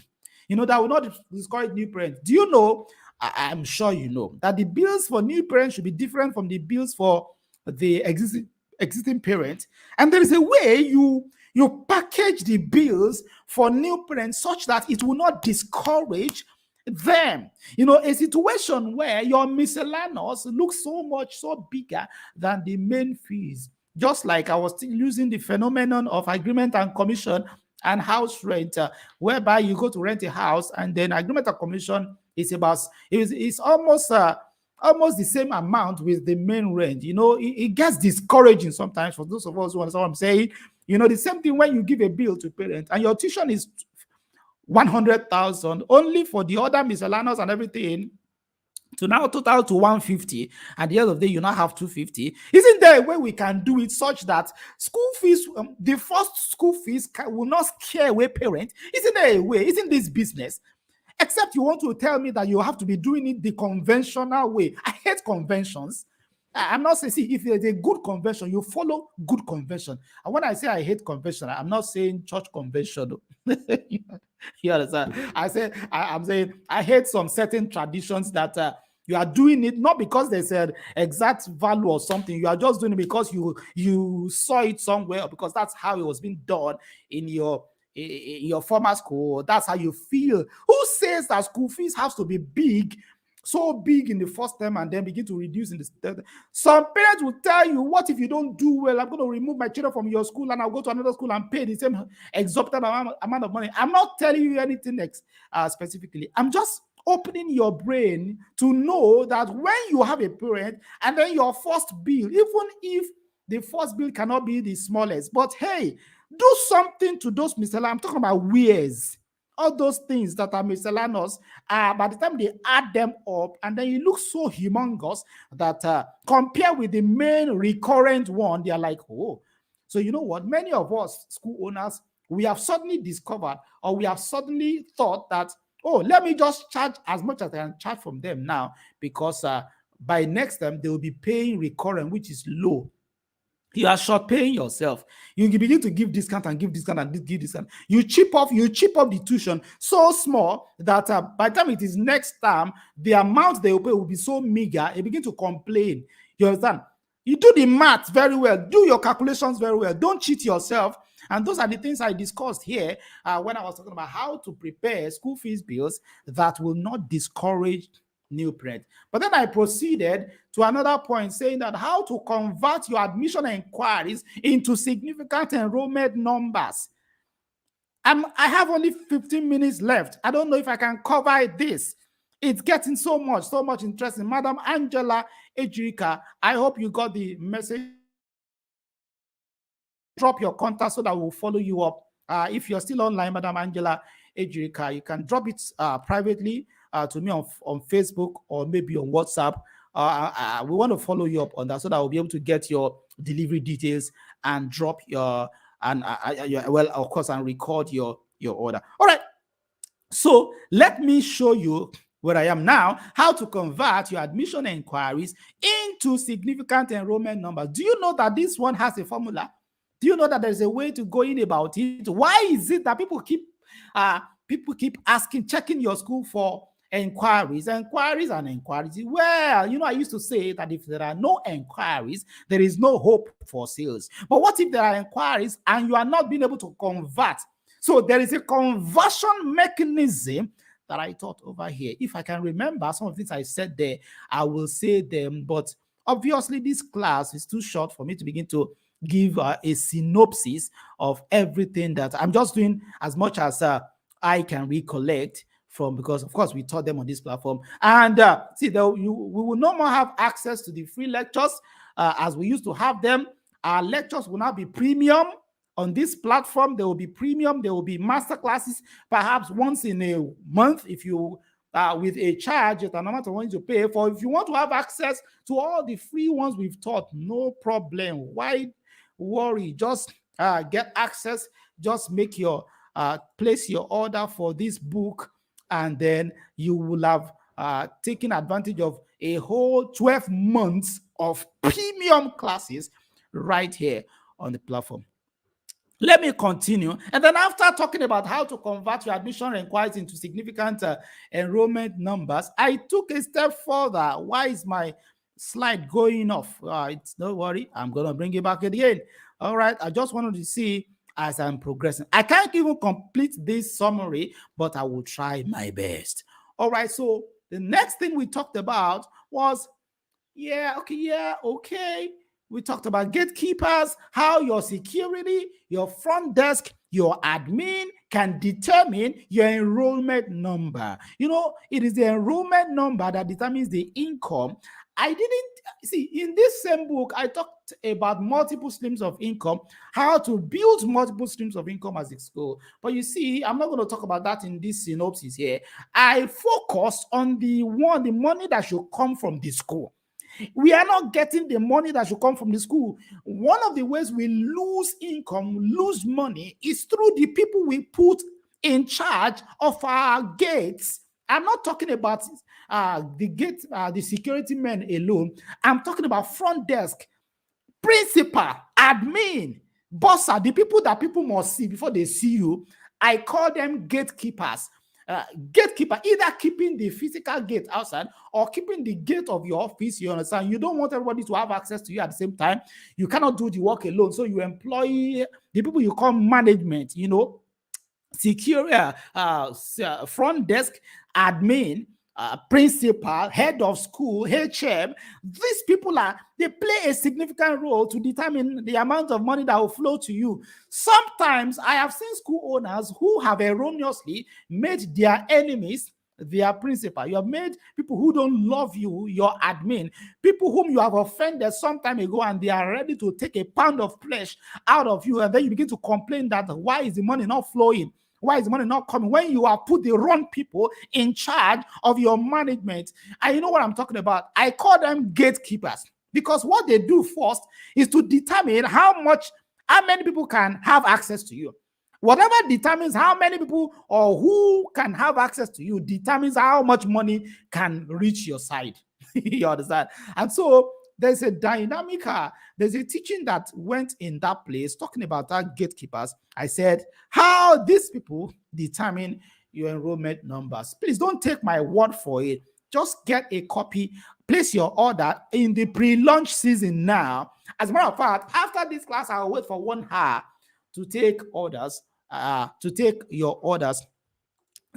that will not discourage new parents. Do you know, I'm sure you know, that the bills for new parents should be different from the bills for the existing parents. And there is a way you package the bills for new parents such that it will not discourage them. A situation where your miscellaneous looks so bigger than the main fees. Just like I was still using the phenomenon of agreement and commission and house rent, whereby you go to rent a house and then agreement and commission is almost the same amount with the main rent. It gets discouraging sometimes for those of us who understand what I'm saying. The same thing when you give a bill to parents and your tuition is 100,000, only for the other miscellaneous and everything to now total to 150, and the end of the day you now have 250. Isn't there a way we can do it such that school fees, the first school fees will not scare away parents? Isn't there a way? Isn't this business? Except you want to tell me that you have to be doing it the conventional way. I hate conventions. I'm not saying, see, if there's a good convention, you follow good convention. And when I say I hate convention, I'm not saying church convention. You understand? I'm saying I hate some certain traditions that You are doing it not because there's an exact value or something. You are just doing it because you saw it somewhere, or because that's how it was being done in your former school. That's how you feel. Who says that school fees has to be big, so big in the first term and then begin to reduce in the third? Some parents will tell you, what if you don't do well? I'm going to remove my children from your school and I'll go to another school and pay the same exorbitant amount of money. I'm not telling you anything specifically. I'm just opening your brain to know that when you have a parent and then your first bill, even if the first bill cannot be the smallest, but hey, do something to those miscellaneous. I'm talking about wares, all those things that are miscellaneous. By the time they add them up, and then it looks so humongous that compared with the main recurrent one, they are like, oh. So you know what? Many of us school owners, we have suddenly discovered, or we have suddenly thought that, oh, let me just charge as much as I can charge from them now, because by next time they will be paying recurrent, which is low. You are short paying yourself. You begin to give discount and give discount and give discount. You chip off the tuition so small that by the time it is next time, the amount they will pay will be so meager. You begin to complain. You understand? You do the math very well. Do your calculations very well. Don't cheat yourself. And those are the things I discussed here when I was talking about how to prepare school fees bills that will not discourage new parents. But then I proceeded to another point, saying that how to convert your admission inquiries into significant enrollment numbers. I have only 15 minutes left. I don't know if I can cover this. It's getting so much interesting. Madam Angela Ejirika, I hope you got the message. Drop your contact so that we'll follow you up. If you're still online, Madam Angela Ejirika, you can drop it privately to me on Facebook or maybe on WhatsApp. We want to follow you up on that so that we'll be able to get your delivery details and drop your of course, and record your order. All right. So let me show you where I am now, how to convert your admission inquiries into significant enrollment numbers. Do you know that this one has a formula? Do you know that there's a way to go in about it? Why is it that people keep asking, checking your school for inquiries? Well, I used to say that if there are no inquiries, there is no hope for sales. But what if there are inquiries and you are not being able to convert? So there is a conversion mechanism that I taught over here. If I can remember some of the things I said there, I will say them. But obviously, this class is too short for me to begin to give a synopsis of everything that I'm just doing as much as I can recollect from, because of course we taught them on this platform. And we will no more have access to the free lectures as we used to have them. Our lectures will now be premium on this platform. There will be premium. There will be master classes, perhaps once in a month, if you with a charge at an amount of money to pay for. If you want to have access to all the free ones we've taught, no problem. Why worry? Just get access. Just make your place your order for this book, and then you will have taken advantage of a whole 12 months of premium classes right here on the platform. Let me continue. And then after talking about how to convert your admission inquiries into significant enrollment numbers, I took a step further. Why is my slide going off? It's no worry. I'm going to bring it back again. All right. I just wanted to see as I'm progressing. I can't even complete this summary, but I will try my best. All right. So the next thing we talked about was, okay. We talked about gatekeepers, how your security, your front desk, your admin can determine your enrollment number. It is the enrollment number that determines the income. I didn't see in this same book, I talked about multiple streams of income, how to build multiple streams of income as a school. But you see, I'm not going to talk about that in this synopsis here. I focused on the money that should come from the school. We are not getting the money that should come from the school. One of the ways we lose income, lose money, is through the people we put in charge of our gates. I'm not talking about the security men alone. I'm talking about front desk, principal, admin, bossa, the people that people must see before they see you. I call them gatekeepers. gatekeeper, either keeping the physical gate outside or keeping the gate of your office. You understand? You don't want everybody to have access to you at the same time. You cannot do the work alone. So you employ the people you call management, secure, front desk admin, principal, head of school, HM. These people they play a significant role to determine the amount of money that will flow to you. Sometimes I have seen school owners who have erroneously made their enemies their principal. You have made people who don't love you your admin, people whom you have offended some time ago, and they are ready to take a pound of flesh out of you. And then you begin to complain that why is the money not flowing? Why is the money not coming? When you have put the wrong people in charge of your management. And you know what I'm talking about? I call them gatekeepers, because what they do first is to determine how many people can have access to you. Whatever determines how many people or who can have access to you determines how much money can reach your side. You understand? And so there's a dynamic, there's a teaching that went in that place talking about that gatekeepers. I said, how these people determine your enrollment numbers. Please don't take my word for it. Just get a copy, place your order in the pre-launch season now. As a matter of fact, after this class, I'll wait for 1 hour to take orders, to take your orders.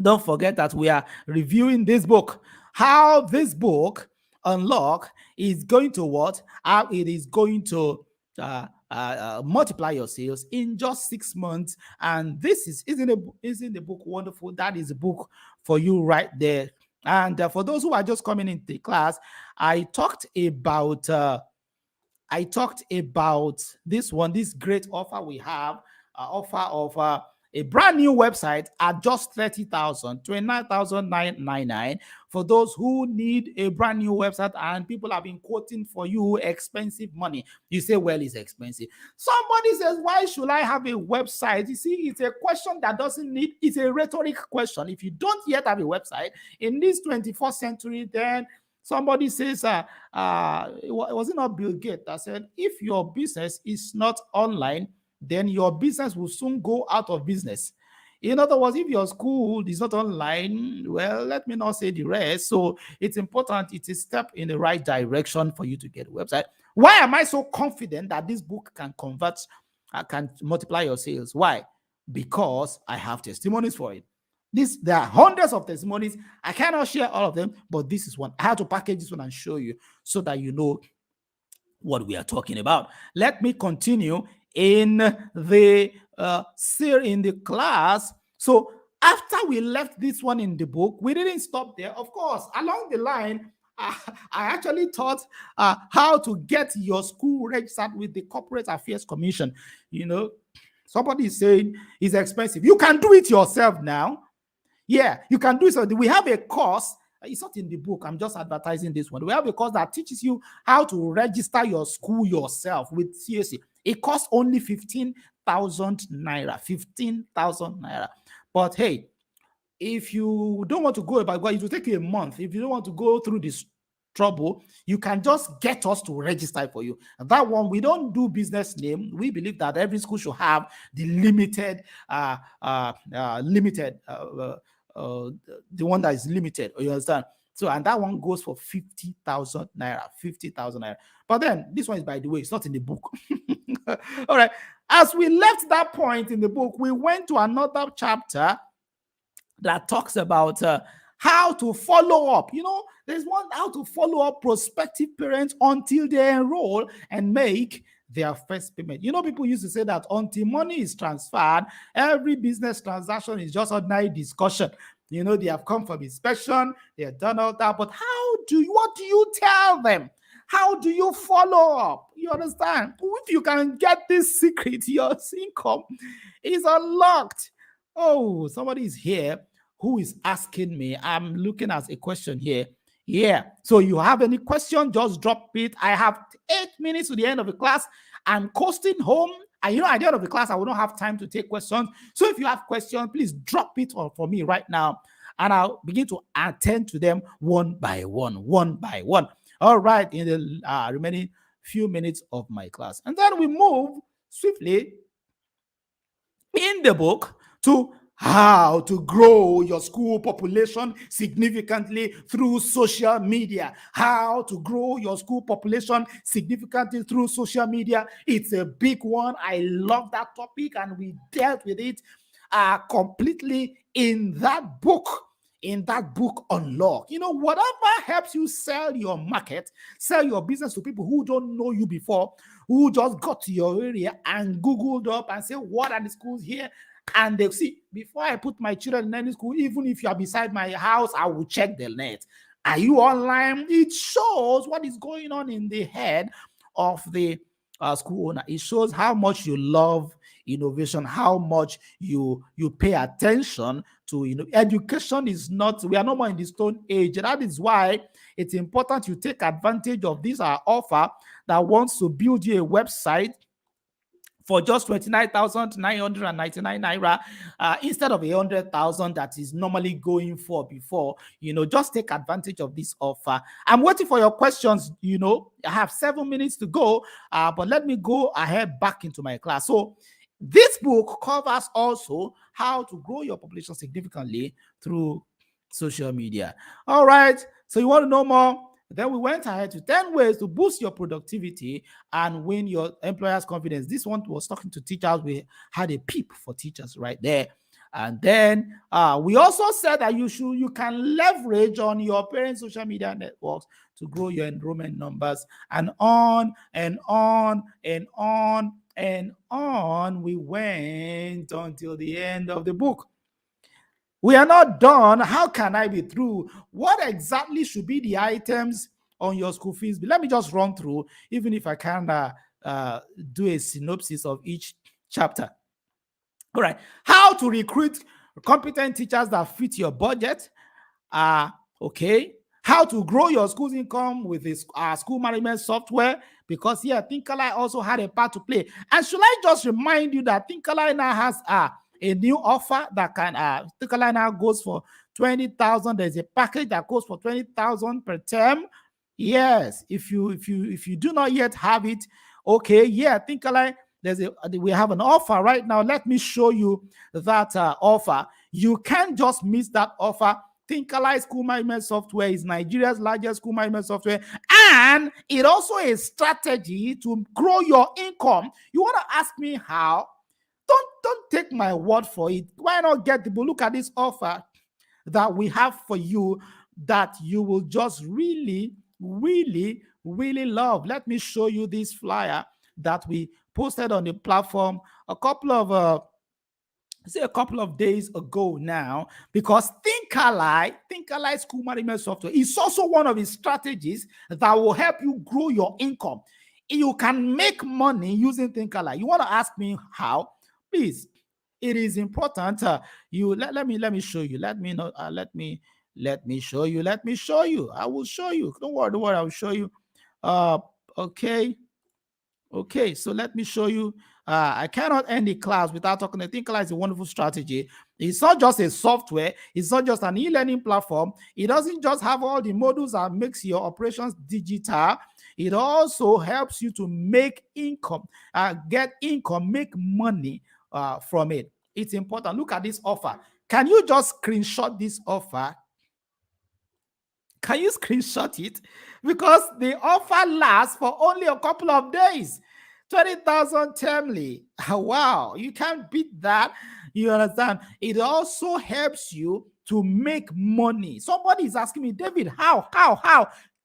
Don't forget that we are reviewing this book. How this book, Unlock, is going to what? How it is going to multiply your sales in just 6 months. And this isn't the book wonderful? That is a book for you right there. And for those who are just coming into the class, I talked about this great offer we have, offer of a brand new website at just 30,000, 29,999 for those who need a brand new website, and people have been quoting for you expensive money. You say, well, it's expensive. Somebody says, why should I have a website? You see, it's a question that it's a rhetoric question. If you don't yet have a website in this 21st century, then somebody says, was it not Bill Gates that said, if your business is not online, then your business will soon go out of business. In other words, if your school is not online, well, let me not say the rest. So it's important. It's a step in the right direction for you to get a website. Why am I so confident that this book can can multiply your sales? Why? Because I have testimonies for it. There are hundreds of testimonies. I cannot share all of them, but this is one. I have to package this one and show you so that you know what we are talking about. Let me continue in the class. So after we left this one in the book, we didn't stop there. Of course, along the line, I actually taught how to get your school registered with the Corporate Affairs Commission. Somebody is saying it's expensive. You can do it yourself now. Yeah, you can do it. So we have a course. It's not in the book. I'm just advertising this one. We have a course that teaches you how to register your school yourself with CAC. It costs only 15,000 naira. 15,000 naira. But hey, if you don't want to go about it will take you a month. If you don't want to go through this trouble, you can just get us to register for you. And that one, we don't do business name. We believe that every school should have the limited, the one that is limited. You understand? So, and that one goes for 50,000 naira. 50,000 naira. But then this one is, by the way, it's not in the book. All right. As we left that point in the book, we went to another chapter that talks about how to follow up. There's one, how to follow up prospective parents until they enroll and make their first payment. People used to say that until money is transferred, every business transaction is just ordinary discussion. They have come from inspection, they have done all that. But what do you tell them? How do you follow up? You understand? If you can get this secret, your income is unlocked. Oh, somebody is here who is asking me. I'm looking at a question here. Yeah. So you have any question, just drop it. I have 8 minutes to the end of the class. I'm coasting home. And at the end of the class, I will not have time to take questions. So if you have questions, please drop it for me right now. And I'll begin to attend to them one by one. All right. In the remaining few minutes of my class. And then we move swiftly in the book to how to grow your school population significantly through social media. How to grow your school population significantly through social media. It's a big one. I love that topic, and we dealt with it completely in that book. In that book, Unlock. Whatever helps you sell your market, sell your business to people who don't know you before, who just got to your area and Googled up and say, what are the schools here? And they see, before I put my children in any school, even if you are beside my house, I will check the net. Are you online? It shows what is going on in the head of the school owner. It shows how much you love innovation, how much you pay attention to education. Is not, we are no more in the stone age. That is why it's important you take advantage of this offer that wants to build you a website for just 29,999 naira instead of 100,000 that is normally going for before. Just take advantage of this offer. I'm waiting for your questions. I have 7 minutes to go, but let me go ahead back into my class. So this book covers also how to grow your population significantly through social media. All right. So you want to know more? Then we went ahead to 10 ways to boost your productivity and win your employer's confidence. This one was talking to teachers. We had a peep for teachers right there. And then we also said that you can leverage on your parents' social media networks to grow your enrollment numbers, and on and on and on and on we went until the end of the book. We are not done. How can I be through? What exactly should be the items on your school fees? Let me just run through, even if I can do a synopsis of each chapter. All right. How to recruit competent teachers that fit your budget. Okay. How to grow your school's income with this school management software, because here Thinkalai also had a part to play. And should I just remind you that Thinkalai now has a new offer that can Thinkalai now goes for 20,000. There's a package that goes for 20,000 per term. Yes, if you do not yet have it, okay, yeah, Thinkalai, we have an offer right now. Let me show you that offer. You can't just miss that offer. Thinkalai School Management Software is Nigeria's largest school management software, and it also a strategy to grow your income. You want to ask me how? Don't take my word for it. Why not get the book? Look at this offer that we have for you that you will just really, really, really love. Let me show you this flyer that we posted on the platform a couple of days ago now, because Thinkalai School Management Software is also one of its strategies that will help you grow your income. You can make money using Thinkalai. You want to ask me how? Please, it is important. Let me show you. Let me show you. I will show you. Don't worry. I will show you. Okay, so let me show you. I cannot end the class without talking. I think Thinkalai is a wonderful strategy. It's not just a software. It's not just an e-learning platform. It doesn't just have all the modules that makes your operations digital. It also helps you to make income, get income, make money from it. It's important. Look at this offer. Can you just screenshot this offer? Can you screenshot it? Because the offer lasts for only a couple of days. 20,000 termly. Wow, you can't beat that. You understand? It also helps you to make money. Somebody is asking me, David, how?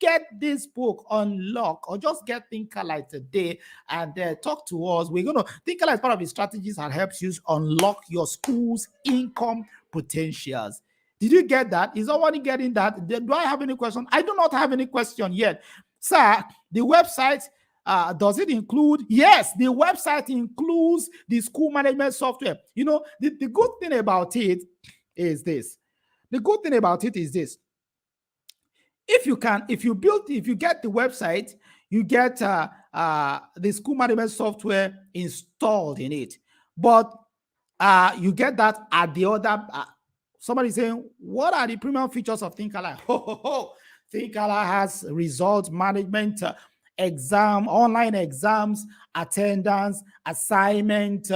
Get this book, Unlock, or just get Thinkalai today and talk to us. Thinkalai is part of the strategies that helps you unlock your school's income potentials. Did you get that? Is somebody getting that? Do I have any question? I do not have any question yet. Sir, the website, does it include? Yes, the website includes the school management software. The good thing about it is this. If you get the website, you get the school management software installed in it. But you get that at the other. Somebody saying, what are the premium features of Thinkalai? Thinkalai has result management, online exams, attendance, assignment,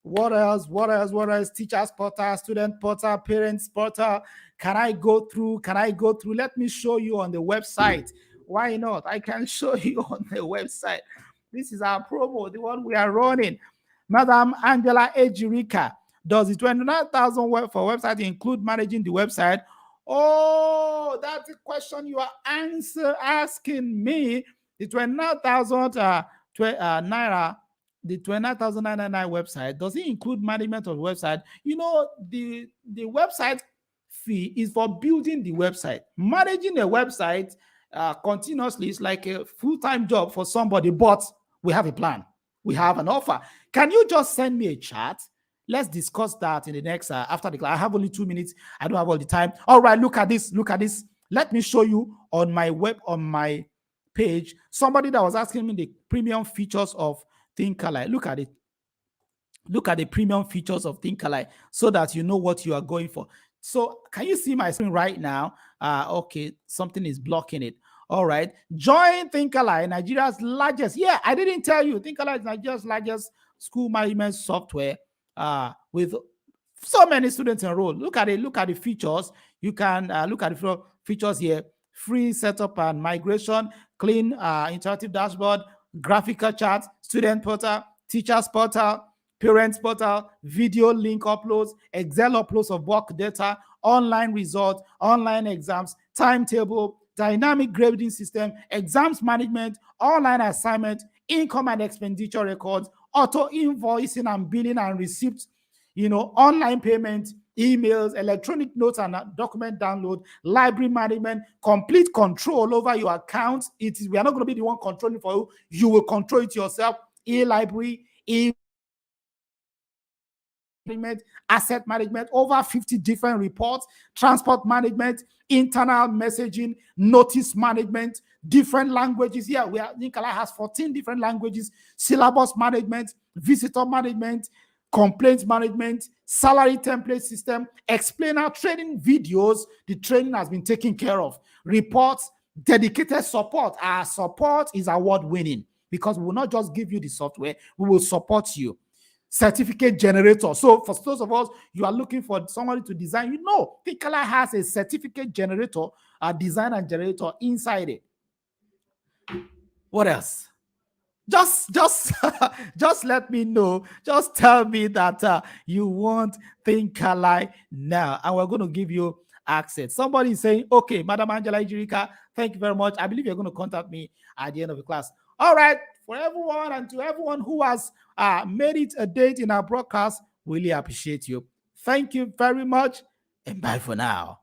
What else? What else? What else? Teachers portal, student portal, parents portal. Can I go through? Can I go through? Let me show you on the website. Why not? I can show you on the website. This is our promo, the one we are running. Madam Angela Ejirika, does the 29,000 for website include managing the website? Oh, that's the question you are asking me. The 29,000 naira, the 29,999 website, does it include management of the website? You know, the website fee is for building the website. Managing a website continuously is like a full-time job for somebody, but we have a plan. We have an offer. Can you just send me a chat? Let's discuss that in the next after the class. I have only 2 minutes. I don't have all the time. All right, look at this. Look at this. Let me show you on my page somebody that was asking me the premium features of Thinkalike. Look at it. Look at the premium features of Thinkalike so that you know what you are going for. So can you see my screen right now? Okay, something is blocking it. All right. Join Thinkalike, Nigeria's largest. Yeah, I didn't tell you. Thinkalike is Nigeria's largest school management software with so many students enrolled. Look at it. Look at the features. You can look at the features here. Free setup and migration, clean interactive dashboard, graphical charts, student portal, teachers portal, parents portal, video link uploads, Excel uploads of work data, online results, online exams, timetable, dynamic grading system, exams management, online assignment, income and expenditure records, auto invoicing and billing and receipts, online payment, emails, electronic notes and document download, library management, complete control over your account. We are not going to be the one controlling for you. You will control it yourself. E-library, management, asset management, over 50 different reports, transport management, internal messaging, notice management, different languages. Here, Thinkalike has 14 different languages, syllabus management, visitor management, complaints management, salary template system, explainer training videos. The training has been taken care of. Reports, dedicated support. Our support is award-winning because we will not just give you the software, we will support you. Certificate generator. So for those of us, you are looking for somebody to design, Thinkalike has a certificate generator, a design and generator inside it. What else? Just let me know. Just tell me that you want Thinkalike now, and we're going to give you access. Somebody is saying, okay, Madam Angela Ejirika, thank you very much. I believe you're going to contact me at the end of the class. All right, for everyone and to everyone who has made it a date in our broadcast, really appreciate you. Thank you very much, and bye for now.